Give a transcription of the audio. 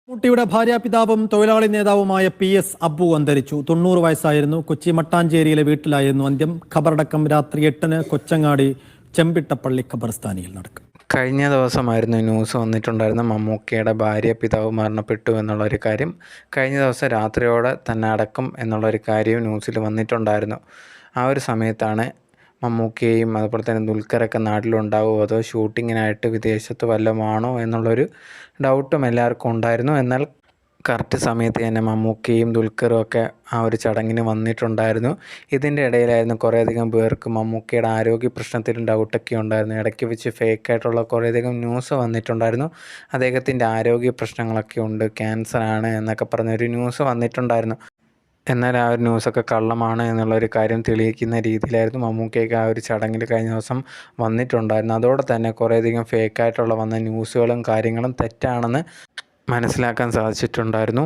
മമ്മൂട്ടിയുടെ ഭാര്യാപിതാവും തൊഴിലാളി നേതാവുമായ PS അബു അന്തരിച്ചു. 90 വയസ്സായിരുന്നു. കൊച്ചി മട്ടാഞ്ചേരിയിലെ വീട്ടിലായിരുന്നു അന്ത്യം. ഖബറടക്കം രാത്രി 8-ന് കൊച്ചങ്ങാടി ചെമ്പിട്ടപ്പള്ളി ഖബർസ്ഥാനിയിൽ നടക്കും. കഴിഞ്ഞ ദിവസമായിരുന്നു ന്യൂസ് വന്നിട്ടുണ്ടായിരുന്ന മമ്മൂക്കയുടെ പിതാവ് മരണപ്പെട്ടു എന്നുള്ളൊരു കാര്യം. കഴിഞ്ഞ ദിവസം രാത്രിയോടെ തന്നെ അടക്കം എന്നുള്ളൊരു കാര്യവും ന്യൂസിൽ വന്നിട്ടുണ്ടായിരുന്നു. ആ ഒരു സമയത്താണ് മമ്മൂക്കയും അതുപോലെ തന്നെ ദുൽഖറൊക്കെ നാട്ടിലുണ്ടാവുമോ അതോ ഷൂട്ടിങ്ങിനായിട്ട് വിദേശത്ത് വല്ലതുമാണോ എന്നുള്ളൊരു ഡൗട്ടും എല്ലാവർക്കും ഉണ്ടായിരുന്നു. എന്നാൽ കറക്റ്റ് സമയത്ത് തന്നെ മമ്മൂക്കയും ദുൽഖറും ഒക്കെ ആ ഒരു ചടങ്ങിന് വന്നിട്ടുണ്ടായിരുന്നു. ഇതിൻ്റെ ഇടയിലായിരുന്നു കുറേയധികം പേർക്ക് മമ്മൂക്കയുടെ ആരോഗ്യ പ്രശ്നത്തിലും ഡൗട്ടൊക്കെ ഉണ്ടായിരുന്നു. ഇടയ്ക്ക് വെച്ച് ഫേക്കായിട്ടുള്ള കുറേയധികം ന്യൂസ് വന്നിട്ടുണ്ടായിരുന്നു. അദ്ദേഹത്തിൻ്റെ ആരോഗ്യ പ്രശ്നങ്ങളൊക്കെ ഉണ്ട്, ക്യാൻസറാണ് എന്നൊക്കെ പറഞ്ഞൊരു ന്യൂസ് വന്നിട്ടുണ്ടായിരുന്നു. എന്നാൽ ആ ഒരു ന്യൂസൊക്കെ കള്ളമാണ് എന്നുള്ളൊരു കാര്യം തെളിയിക്കുന്ന രീതിയിലായിരുന്നു മമ്മൂക്കയൊക്കെ ആ ഒരു ചടങ്ങിൽ കഴിഞ്ഞ ദിവസം വന്നിട്ടുണ്ടായിരുന്നു. അതോടെ തന്നെ കുറേയധികം ഫേക്കായിട്ടുള്ള വന്ന ന്യൂസുകളും കാര്യങ്ങളും തെറ്റാണെന്ന് മനസ്സിലാക്കാൻ സാധിച്ചിട്ടുണ്ടായിരുന്നു.